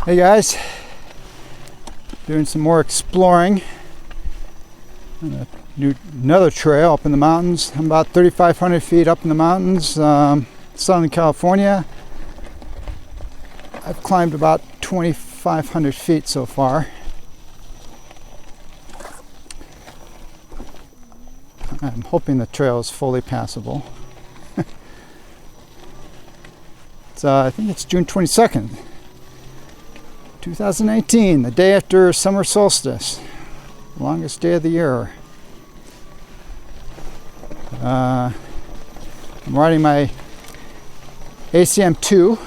Hey guys, doing some more exploring on another trail up in the mountains. I'm about 3,500 feet up in the mountains, Southern California. I've climbed about 2,500 feet so far. I'm hoping the trail is fully passable. I think it's June 22nd. 2019, the day after summer solstice, longest day of the year. I'm riding my ACM2,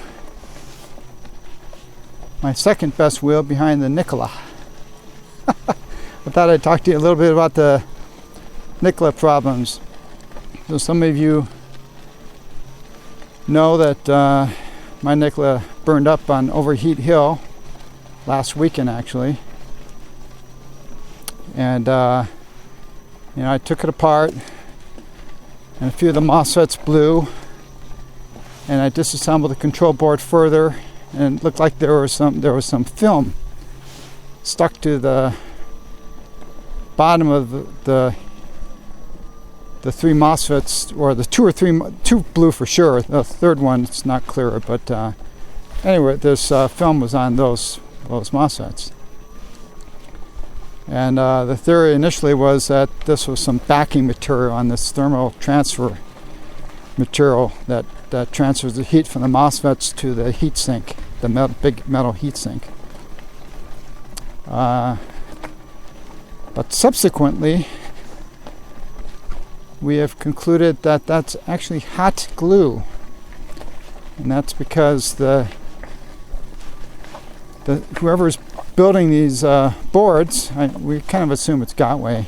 my second best wheel behind the Nikola. I thought I'd talk to you a little bit about the Nikola problems. So some of you know that my Nikola burned up on Overheat Hill last weekend actually, and I took it apart and a few of the MOSFETs blew, and I disassembled the control board further, and it looked like there was some film stuck to the bottom of the three MOSFETs, or the two blew for sure. The third one, it's not clear, but anyway, this film was on those MOSFETs. And the theory initially was that this was some backing material on this thermal transfer material that transfers the heat from the MOSFETs to the heat sink, the big metal heat sink. But subsequently, we have concluded that that's actually hot glue, and that's because whoever's building these boards, we kind of assume it's Gotway.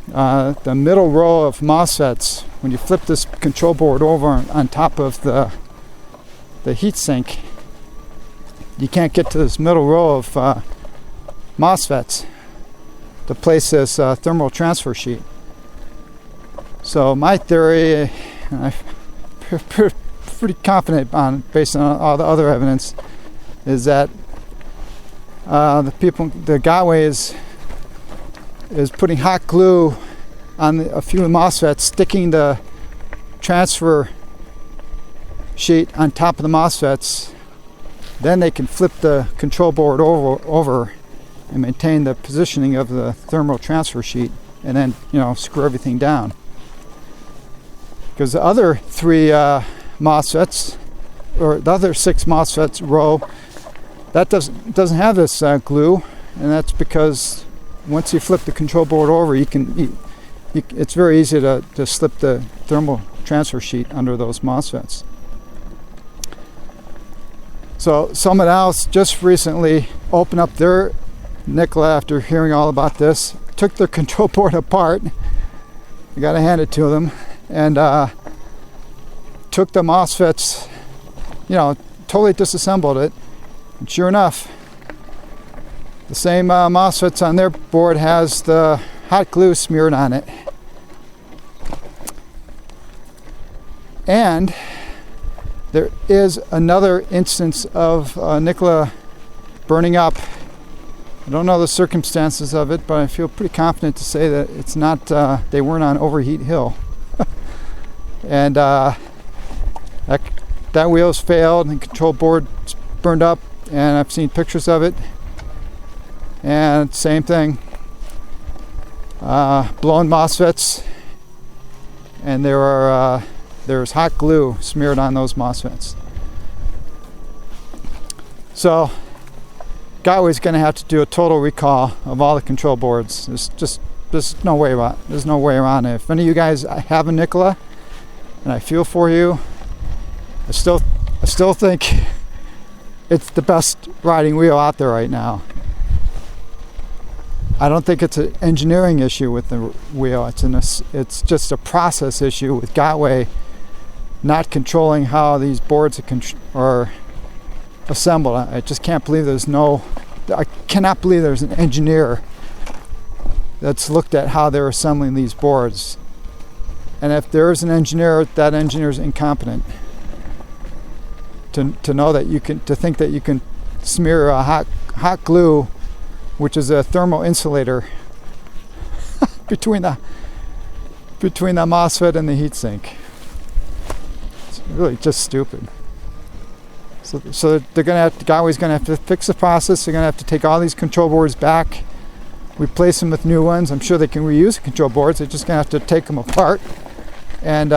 The middle row of MOSFETs, when you flip this control board over on top of the heat sink, you can't get to this middle row of MOSFETs to place this thermal transfer sheet. So my theory, and I'm pretty confident based on all the other evidence, is that the Gotway is putting hot glue on a few MOSFETs, sticking the transfer sheet on top of the MOSFETs. Then they can flip the control board over and maintain the positioning of the thermal transfer sheet, and then screw everything down. Because the other three MOSFETs, or the other six MOSFETs row, that doesn't have this glue, and that's because once you flip the control board over, it's very easy to slip the thermal transfer sheet under those MOSFETs. So someone else just recently opened up their Nikola after hearing all about this, took their control board apart, I gotta hand it to them, and took the MOSFETs, totally disassembled it. And sure enough, the same MOSFETs on their board has the hot glue smeared on it. And there is another instance of Nikola burning up. I don't know the circumstances of it, but I feel pretty confident to say that it's not, they weren't on Overheat Hill. And that wheel's failed, and the control board's burned up, and I've seen pictures of it, and same thing, blown MOSFETs, and there's hot glue smeared on those MOSFETs. So Gotway's going to have to do a total recall of all the control boards. There's no way around it. If any of you guys have a Nikola, and I feel for you, I still think it's the best riding wheel out there right now. I don't think it's an engineering issue with the wheel. It's just a process issue with Gotway not controlling how these boards are assembled. I just can't believe I cannot believe there's an engineer that's looked at how they're assembling these boards. And if there is an engineer, that engineer is incompetent to know that to think that you can smear hot glue, which is a thermal insulator, between the MOSFET and the heatsink. It's really just stupid. So they're gonna have to, Gawai's gonna have to fix the process. They're gonna have to take all these control boards back, replace them with new ones. I'm sure they can reuse the control boards. They're just gonna have to take them apart and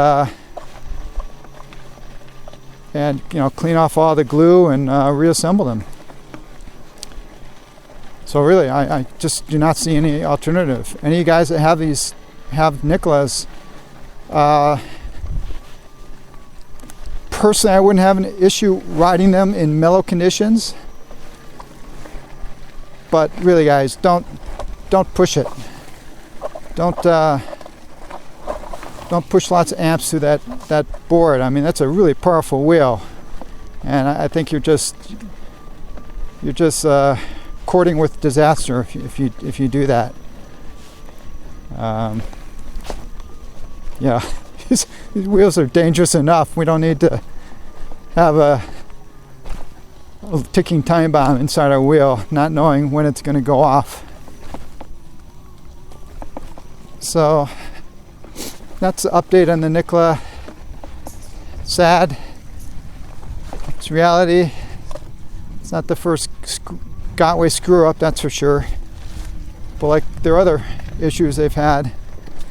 clean off all the glue and reassemble them. So really, I just do not see any alternative. Any of you guys that have Nikolas, personally, I wouldn't have an issue riding them in mellow conditions. But really, guys, don't push it. Don't push lots of amps through that board. I mean, that's a really powerful wheel, and I think you're just courting with disaster if you do that. Yeah, these wheels are dangerous enough. We don't need to have a ticking time bomb inside our wheel, not knowing when it's going to go off. So that's the update on the Nikola. Sad. It's reality. It's not the first Gotway screw up, that's for sure. But like their other issues they've had,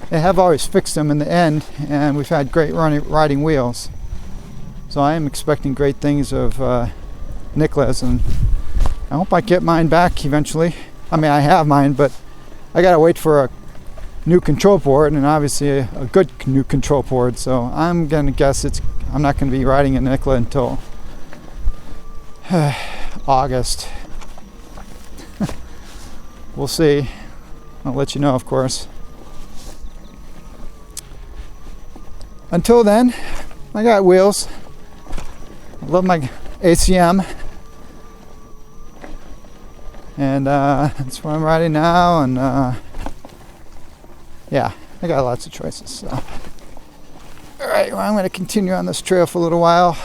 they have always fixed them in the end, and we've had great riding wheels. So I am expecting great things of Nikolas, and I hope I get mine back eventually. I mean, I have mine, but I gotta wait for a new control board, and obviously a good new control board. So I'm gonna guess I'm not gonna be riding a Nikola until August. We'll see. I'll let you know, of course. Until then, I got wheels. I love my ACM, and that's what I'm riding now. And yeah, I got lots of choices. So. All right, well, I'm going to continue on this trail for a little while.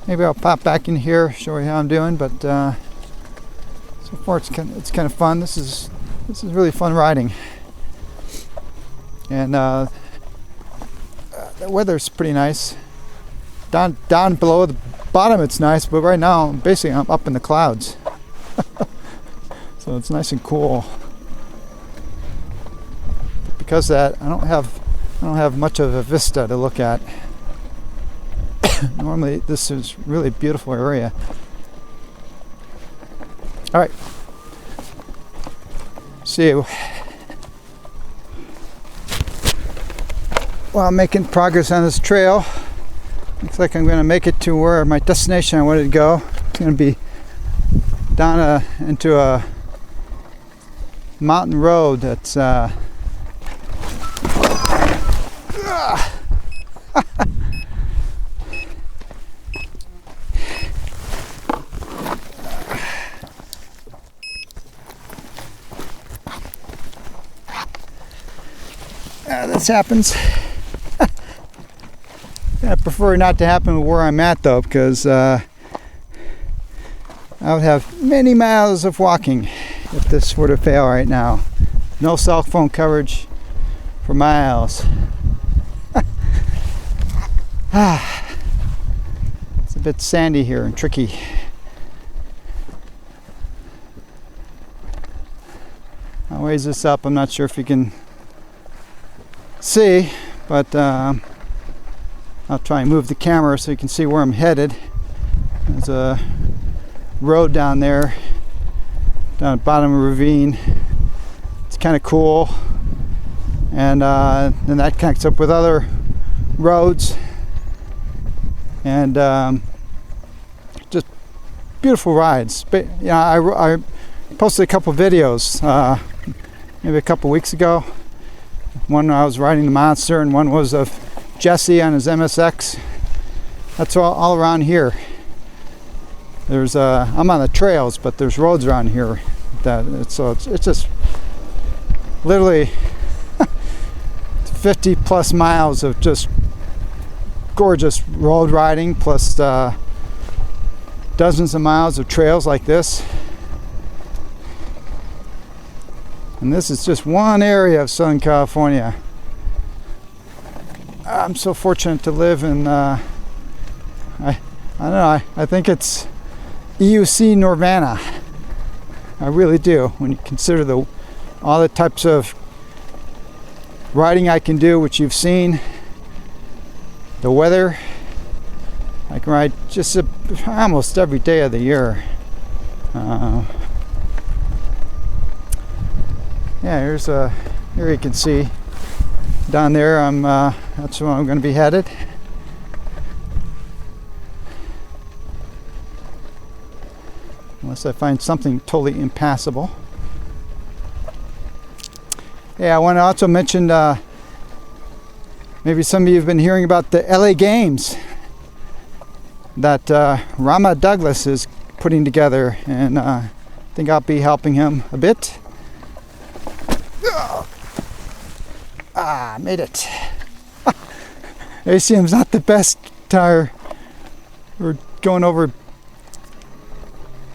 Maybe I'll pop back in here, show you how I'm doing. But so far, it's kind of fun. This is really fun riding, and the weather's pretty nice. Down below the bottom, it's nice, but right now, basically, I'm up in the clouds, so it's nice and cool. But because of that, I don't have much of a vista to look at. Normally, this is really a beautiful area. All right. See you. While making progress on this trail, looks like I'm going to make it to where my destination I wanted to go. It's going to be down into a mountain road that's this happens. I prefer not to happen where I'm at, though, because I would have many miles of walking if this were to fail right now. No cell phone coverage for miles. It's a bit sandy here and tricky. I'll raise this up. I'm not sure if you can see, but I'll try and move the camera so you can see where I'm headed. There's a road down there, down at the bottom of a ravine. It's kind of cool, and then that connects up with other roads, and just beautiful rides. But yeah, I posted a couple videos maybe a couple weeks ago. One I was riding the Monster, and one was of Jesse on his MSX. That's all around here. There's I'm on the trails, but there's roads around here it's just literally 50 plus miles of just gorgeous road riding, plus dozens of miles of trails like this. And this is just one area of Southern California. I'm so fortunate to live in, I don't know, I think it's EUC Nirvana. I really do, when you consider all the types of riding I can do, which you've seen, the weather. I can ride just almost every day of the year. Yeah, here you can see down there. That's where I'm going to be headed. Unless I find something totally impassable. Yeah, I want to also mention, maybe some of you have been hearing about the LA Games that Rama Douglas is putting together, and I think I'll be helping him a bit. Made it. ACM's not the best tire. We're going over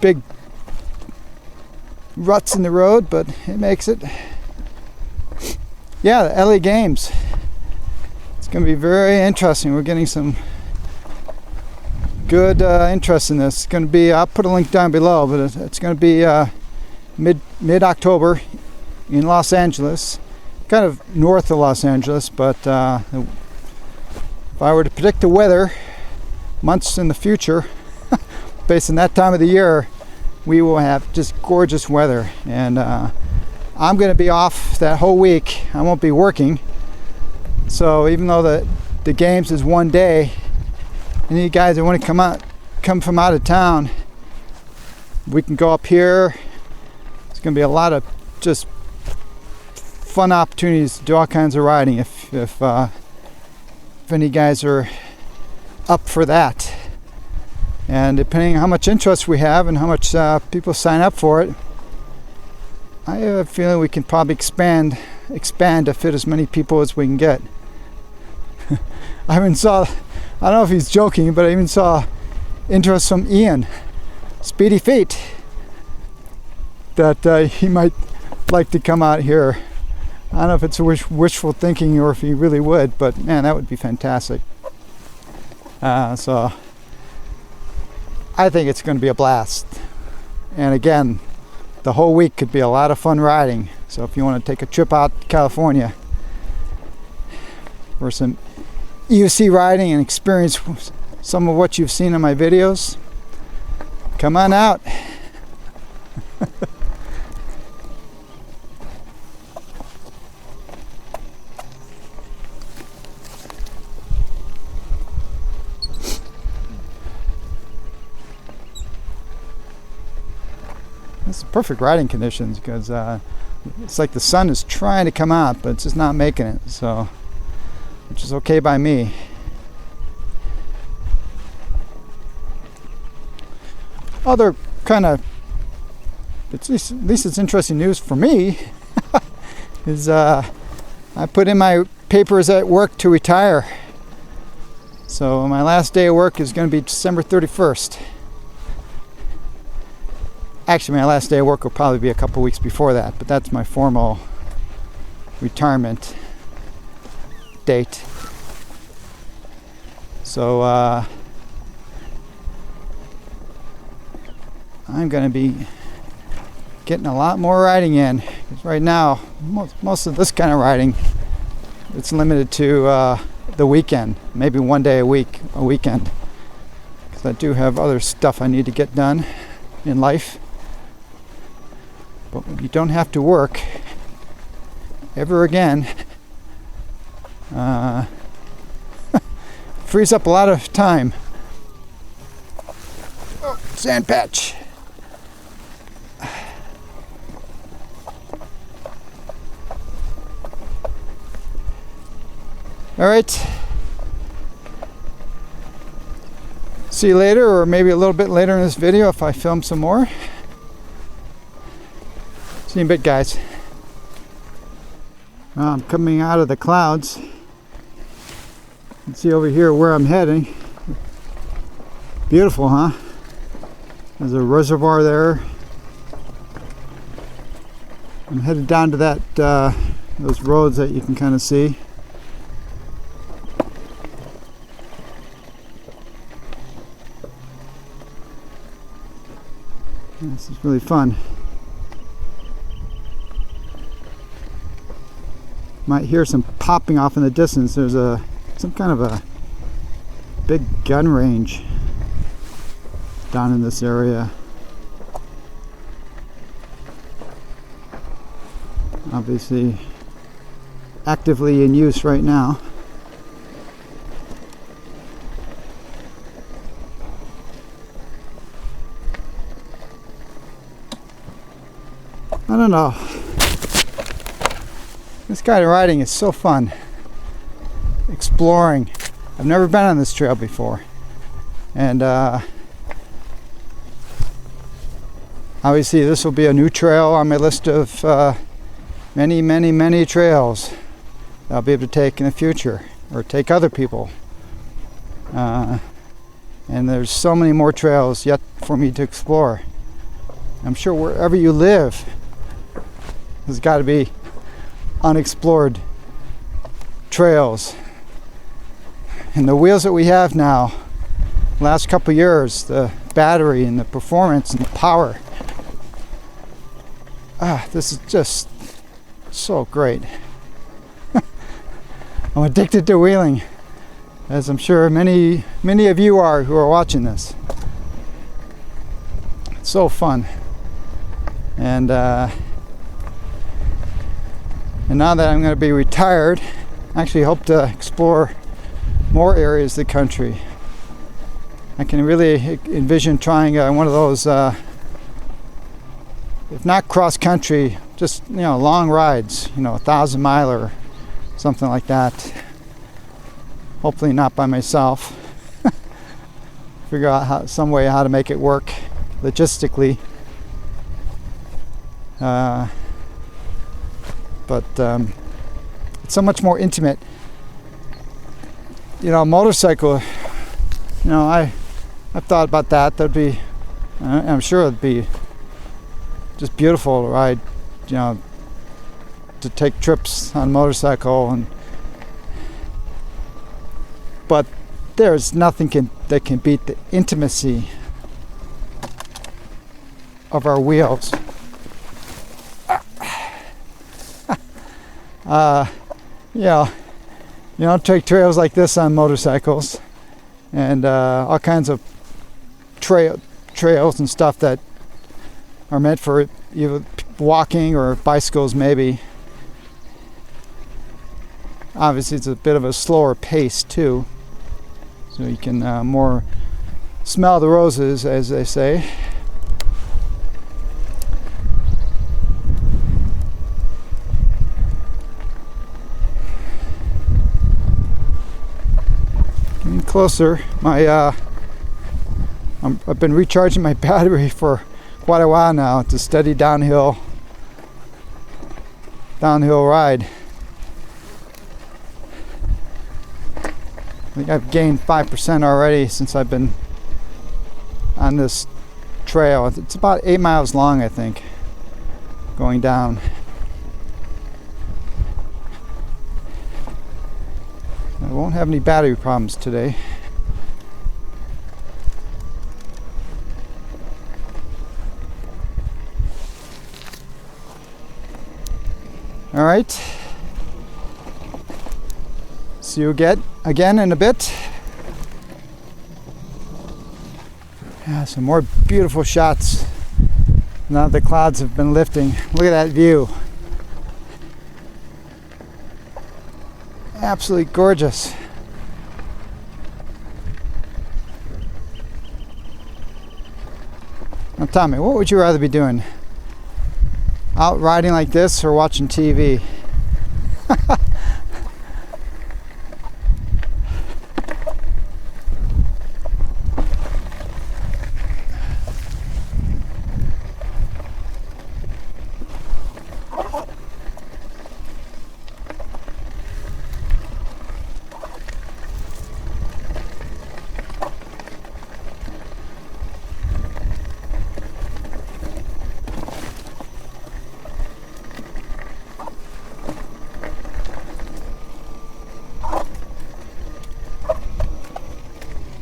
big ruts in the road, but it makes it. Yeah, the LA Games. It's going to be very interesting. We're getting some good interest in this. It's going to be, I'll put a link down below, but it's going to be mid-October in Los Angeles, kind of north of Los Angeles, but if I were to predict the weather months in the future, based on that time of the year, we will have just gorgeous weather. And I'm going to be off that whole week. I won't be working. So even though the games is one day, any of you guys that want to come from out of town, we can go up here. It's going to be a lot of just fun opportunities to do all kinds of riding if any guys are up for that. And depending on how much interest we have and how much people sign up for it, I have a feeling we can probably expand to fit as many people as we can get. I don't know if he's joking, but I even saw interest from Ian, Speedy Feet, that he might like to come out here. I don't know if it's wishful thinking or if he really would, but man, that would be fantastic. So I think it's going to be a blast. And again, the whole week could be a lot of fun riding. So if you want to take a trip out to California for some EUC riding and experience some of what you've seen in my videos, come on out. This is perfect riding conditions because it's like the sun is trying to come out, but it's just not making it. So, which is okay by me. Other kind of, at least it's interesting news for me, is I put in my papers at work to retire. So my last day of work is going to be December 31st. Actually, my last day of work will probably be a couple weeks before that, but that's my formal retirement date. So I'm going to be getting a lot more riding in. Because right now, most of this kind of riding, it's limited to the weekend, maybe one day a weekend. Because I do have other stuff I need to get done in life. But you don't have to work ever again. Frees up a lot of time. Oh, sand patch. All right. See you later, or maybe a little bit later in this video if I film some more. See you in a bit, guys. I'm coming out of the clouds. You can see over here where I'm heading. Beautiful, huh? There's a reservoir there. I'm headed down to that those roads that you can kind of see. This is really fun. Might hear some popping off in the distance. There's some kind of a big gun range down in this area. Obviously actively in use right now. I don't know. This kind of riding is so fun. Exploring. I've never been on this trail before. And obviously this will be a new trail on my list of many trails that I'll be able to take in the future, or take other people. And there's so many more trails yet for me to explore. I'm sure wherever you live, there's got to be unexplored trails. And the wheels that we have now, last couple of years, the battery and the performance and the power, this is just so great. I'm addicted to wheeling, as I'm sure many of you are who are watching this. It's so fun. And now that I'm going to be retired, I actually hope to explore more areas of the country. I can really envision trying one of those, if not cross country, just long rides, 1,000-mile or something like that. Hopefully not by myself. Figure out some way how to make it work logistically. But it's so much more intimate. Motorcycle, I've thought about that. That'd be, I'm sure it'd be just beautiful to ride, to take trips on motorcycle, but there's nothing that can beat the intimacy of our wheels. You don't take trails like this on motorcycles, and all kinds of trails and stuff that are meant for either walking or bicycles maybe. Obviously it's a bit of a slower pace too, so you can more smell the roses, as they say. Getting closer. I've been recharging my battery for quite a while now. It's a steady downhill ride. I think I've gained 5% already since I've been on this trail. It's about 8 miles long, I think, going down. I won't have any battery problems today. All right. See you again in a bit. Yeah, some more beautiful shots now that the clouds have been lifting. Look at that view. Absolutely gorgeous. Now tell me, what would you rather be doing? Out riding like this or watching TV?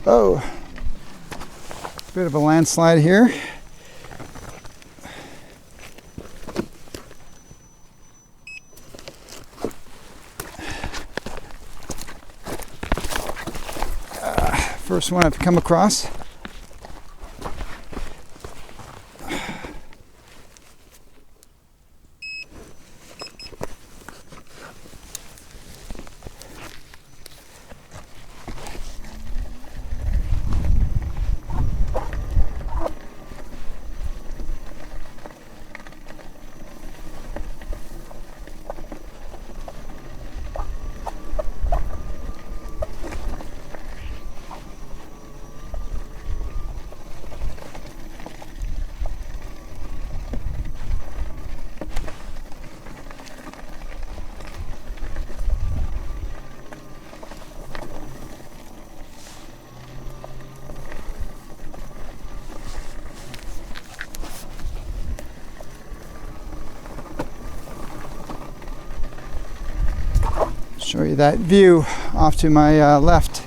Oh, bit of a landslide here. First one I've come across. Show you that view off to my left.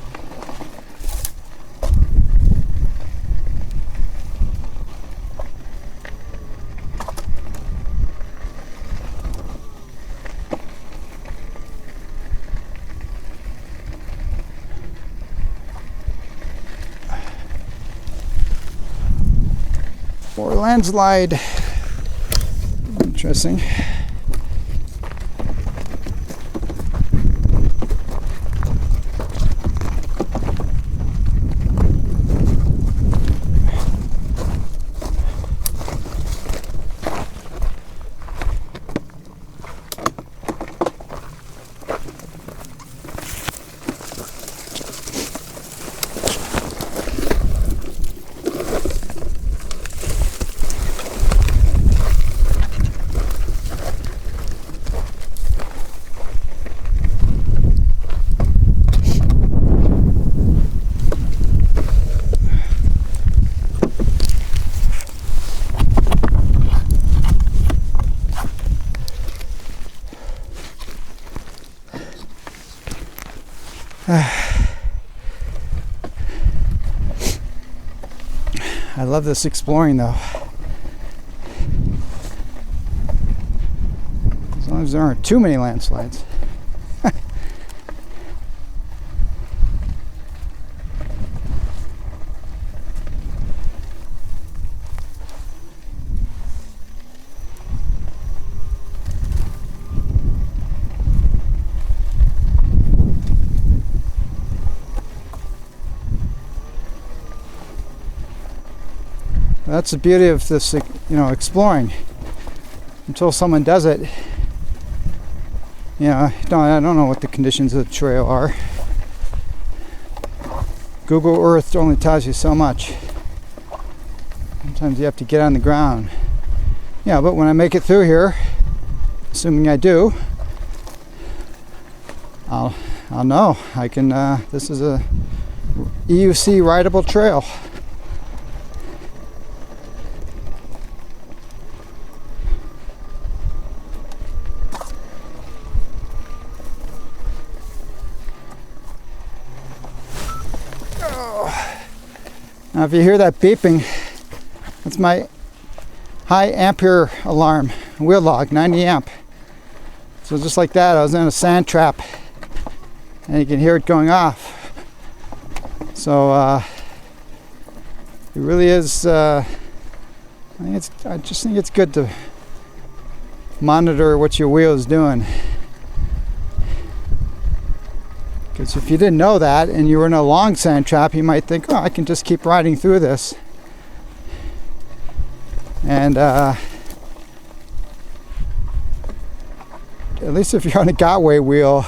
More landslide. Interesting. I love this exploring though. As long as there aren't too many landslides. That's the beauty of this, exploring. Until someone does it, I don't know what the conditions of the trail are. Google Earth only tells you so much. Sometimes you have to get on the ground. Yeah, but when I make it through here, assuming I do, I'll know. I can. This is a EUC rideable trail. Now if you hear that beeping, that's my high ampere alarm, wheel log, 90 amp. So just like that, I was in a sand trap and you can hear it going off. So it really is, I just think it's good to monitor what your wheel is doing. Because if you didn't know that and you were in a long sand trap, you might think, oh, I can just keep riding through this. And at least if you're on a Gotway wheel,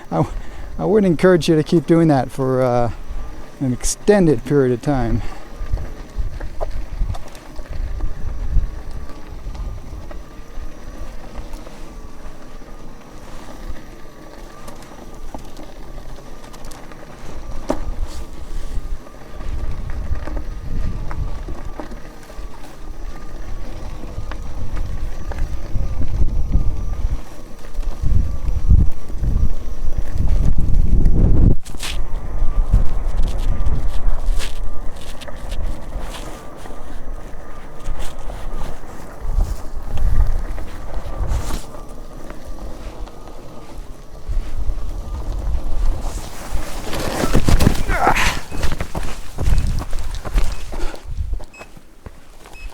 I would encourage you to keep doing that for an extended period of time.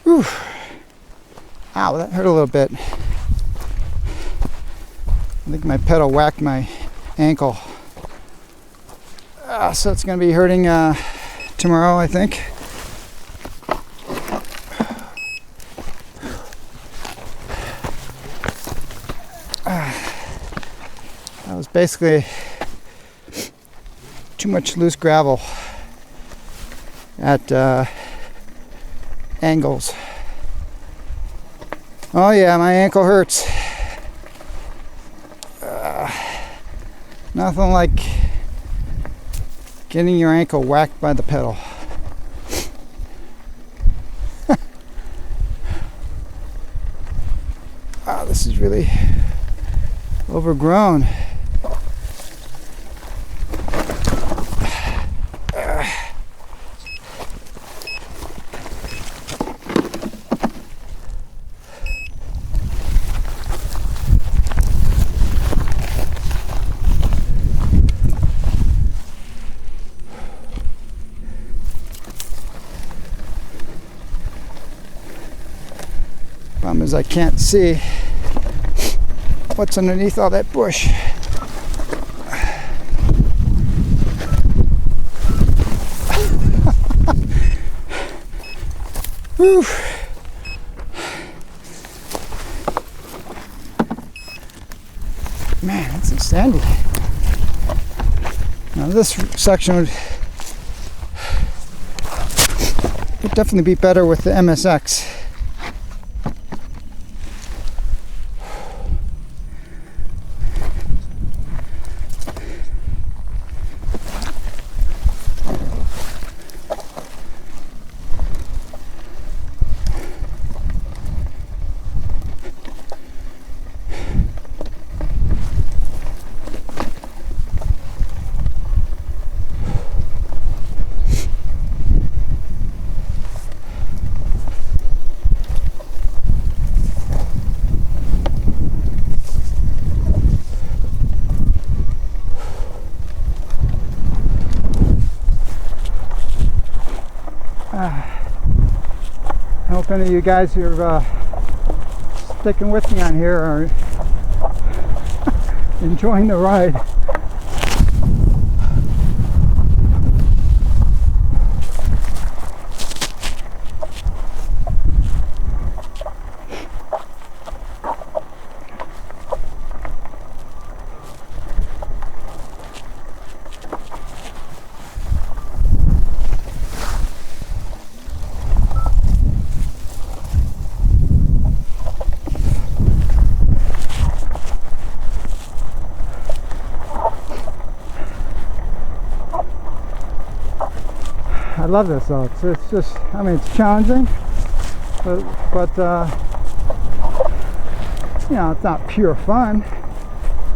Whew. Ow, that hurt a little bit. I think my pedal whacked my ankle. So it's going to be hurting tomorrow, I think. That was basically too much loose gravel at angles. Oh yeah, my ankle hurts. Nothing like getting your ankle whacked by the pedal. Wow, this is really overgrown. Problem is I can't see what's underneath all that bush. Whew. Man, it's sandy. Now this section would definitely be better with the MSX. I hope any of you guys who are sticking with me on here are enjoying the ride. I love this though. It's just, I mean, it's challenging, but you know, it's not pure fun,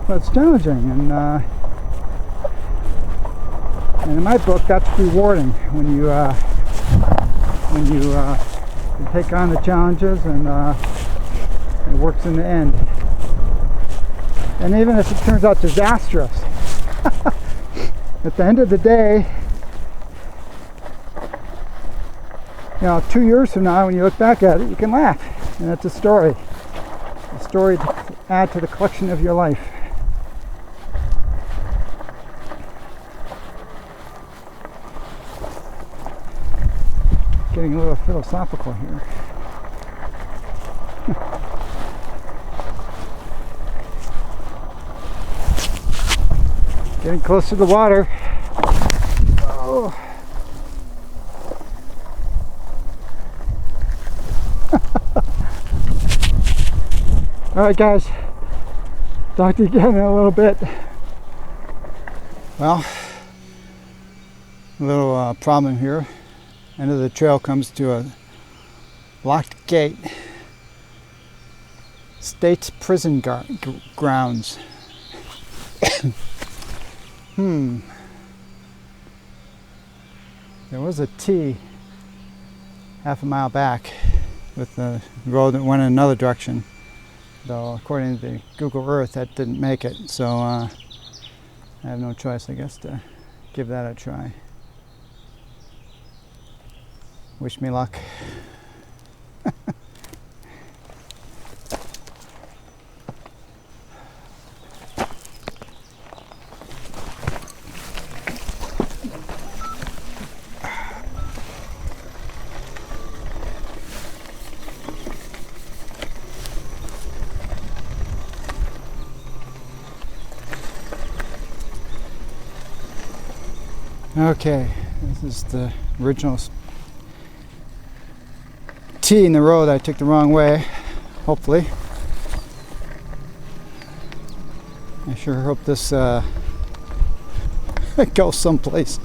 but it's challenging, and in my book, that's rewarding when you take on the challenges and it works in the end. And even if it turns out disastrous, at the end of the day, you know, 2 years from now, when you look back at it, you can laugh, and it's a story to add to the collection of your life. Getting a little philosophical here. Getting close to the water. Oh. All right, guys. Talk to you again in a little bit. Well, a little problem here. End of the trail comes to a locked gate. State's prison grounds. There was a T half a mile back with the road that went in another direction. Though according to Google Earth, that didn't make it. So I have no choice, I guess, to give that a try. Wish me luck. Okay, this is the original T in the road. I took the wrong way, hopefully. I sure hope this goes someplace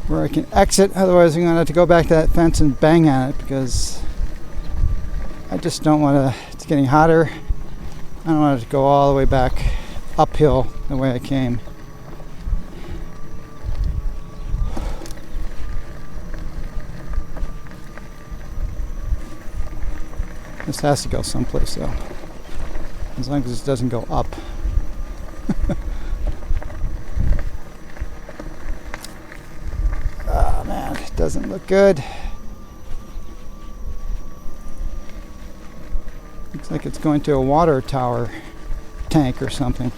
where I can exit. Otherwise, I'm going to have to go back to that fence and bang on it because I just don't want to. It's getting hotter. I don't want it to go all the way back uphill the way I came. This has to go someplace though, as long as it doesn't go up. Oh man, it doesn't look good. Looks like it's going to a water tower tank or something.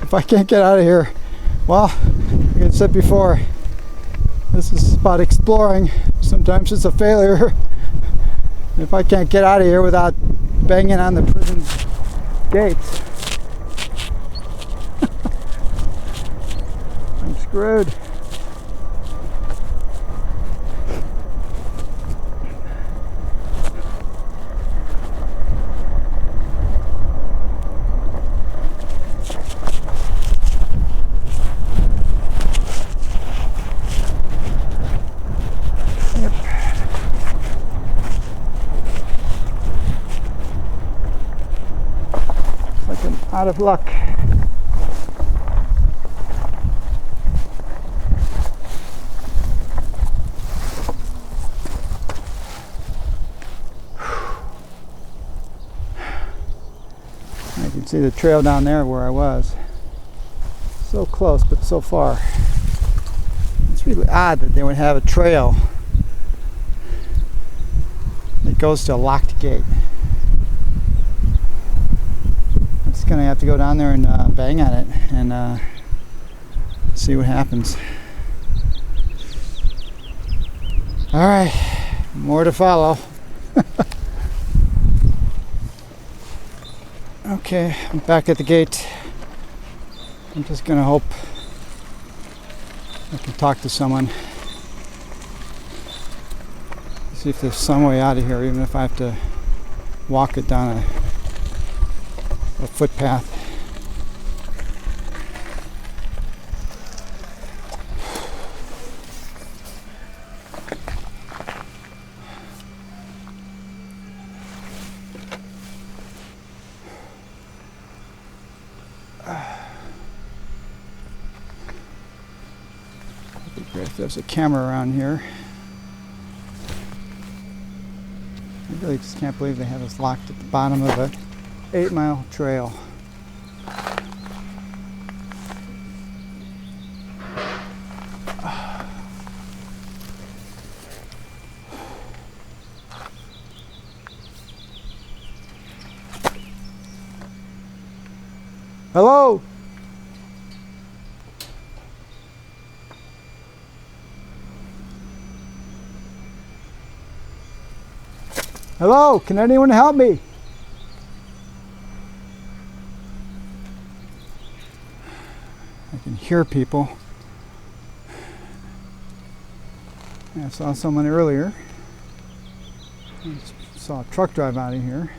If I can't get out of here, well, like I said before, this is about exploring. Sometimes it's a failure. If I can't get out of here without banging on the prison gates, I'm screwed. Out of luck. I can see the trail down there where I was. So close, but so far. It's really odd that they would have a trail that goes to a locked gate. Gonna have to go down there and bang on it and see what happens. All right, more to follow. Okay, I'm back at the gate. I'm just gonna hope I can talk to someone. See if there's some way out of here, even if I have to walk it down a footpath. It'd be great if there's a camera around here. I really just can't believe they have us locked at the bottom of a 8-mile trail. Hello? Hello? Can anyone help me? I can hear people. I saw someone earlier. I saw a truck drive out of here.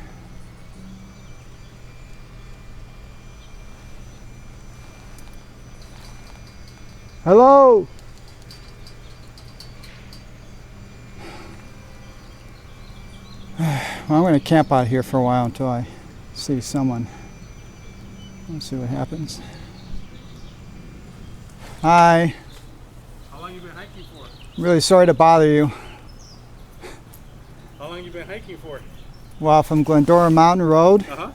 Hello? Well, I'm going to camp out here for a while until I see someone. Let's see what happens. Hi. How long you been hiking for? Really sorry to bother you. How long you been hiking for? Well, from Glendora Mountain Road. Uh-huh.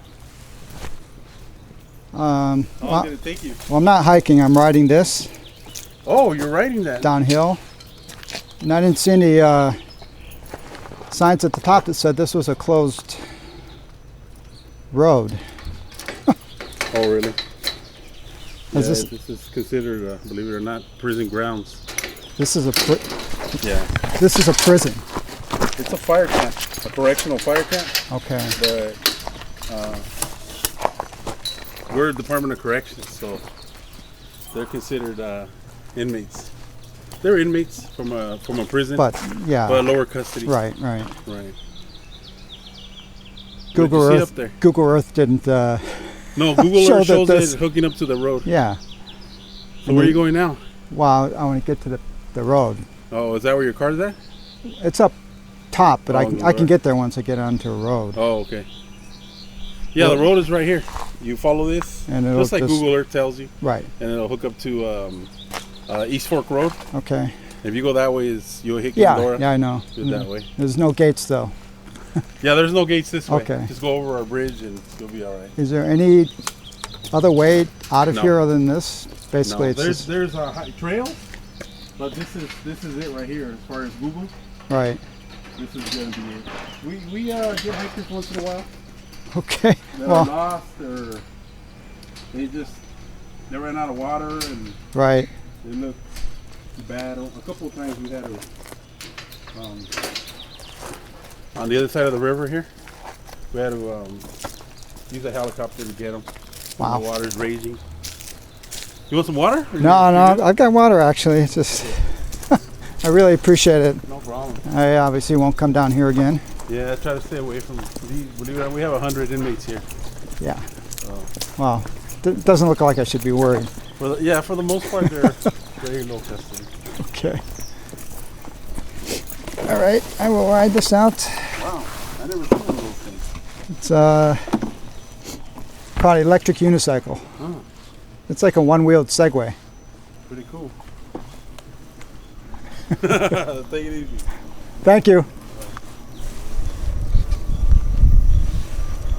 How long did it take you? Well, I'm not hiking. I'm riding this. Oh, you're riding that? Downhill. And I didn't see any signs at the top that said this was a closed road. Oh, really? Yeah, This is considered, believe it or not, prison grounds. This is a Yeah. This is a prison. It's a fire camp, a correctional fire camp. Okay. But We're a Department of Corrections, so they're considered inmates. They're inmates from a prison, But yeah, but lower custody. right. Right. Google What did you see Earth. up there? Google Earth didn't. No, Google Show Earth that shows this- it hooking up to the road. Yeah. So where are you going now? Wow, I want to get to the road. Oh, is that where your car's at? It's up top, but Oh, I Glendora. can get there once I get onto a road. Oh, okay. Yeah, the road is right here. You follow this, And it'll just like just- Google Earth tells you, Right. and it'll hook up to East Fork Road. Okay. If you go that way, you'll hit Yeah. Glendora. Yeah, I know. Do it that way. There's no gates though. Yeah, there's no gates this way. Okay. Just go over our bridge and you'll be all right. Is there any other way out of No. here other than this? Basically, No, it's just, there's a trail, but this is it right here as far as Google. right. This is gonna be it. We get hikers once in a while Okay. that are Well, lost or they ran out of water and right. they look bad. A couple of times we had to on the other side of the river here. We had to use a helicopter to get them. Wow. The water's raging. You want some water? Or No, you no, good? I've got water actually. It's just, I really appreciate it. No problem. I obviously won't come down here again. Yeah, I try to stay away from. Believe it or not, we have 100 inmates here. Yeah. So, Well, doesn't look like I should be worried. for the most part, they're very low custody. Okay. All right, I will ride this out. Wow, I never seen one of those things. It's probably electric unicycle. Oh, It's like a one-wheeled Segway. pretty cool. Take it easy. Thank you.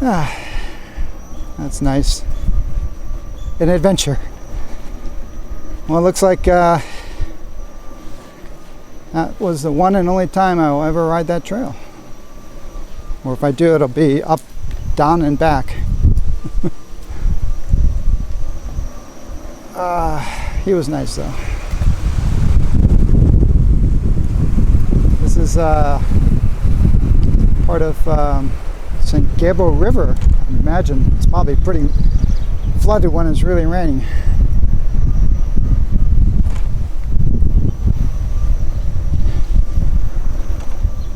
Ah, that's nice. An adventure. Well, it looks like that was the one and only time I will ever ride that trail. Or if I do, it'll be up, down, and back. He was nice though. This is part of St. Gabriel River. I imagine it's probably pretty flooded when it's really raining.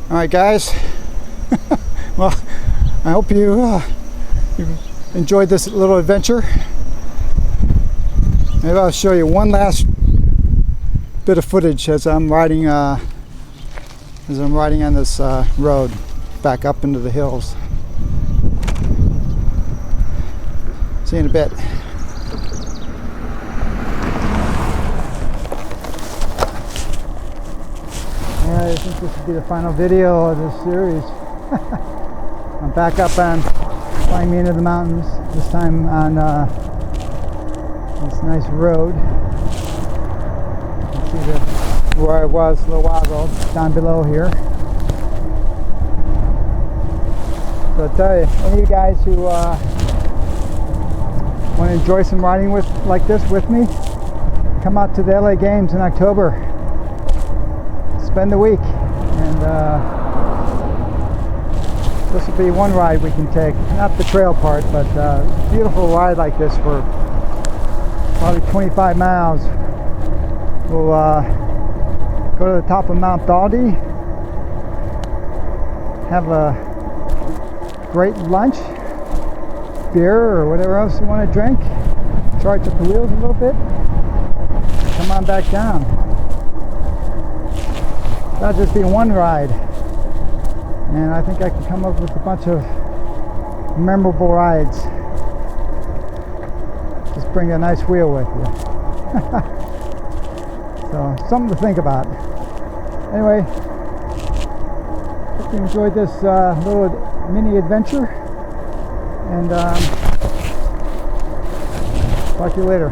All right, guys. Well, I hope you enjoyed this little adventure. Maybe I'll show you one last bit of footage as I'm riding on this road back up into the hills. See you in a bit. Alright, I think this will be the final video of this series. I'm back up on Flying Me Into the Mountains, this time on this nice road. You can see where I was a little while ago, down below here. So I'll tell you, any of you guys who want to enjoy some riding like this with me, come out to the LA Games in October. Spend the week, and this will be one ride we can take, not the trail part, but a beautiful ride like this for probably 25 miles. We'll go to the top of Mount Baldy, have a great lunch, beer or whatever else you want to drink, charge up the wheels a little bit, come on back down. That'll just be one ride, and I think I can come up with a bunch of memorable rides. Just bring a nice wheel with you. So, something to think about. Anyway, hope you enjoyed this little mini adventure, and talk to you later.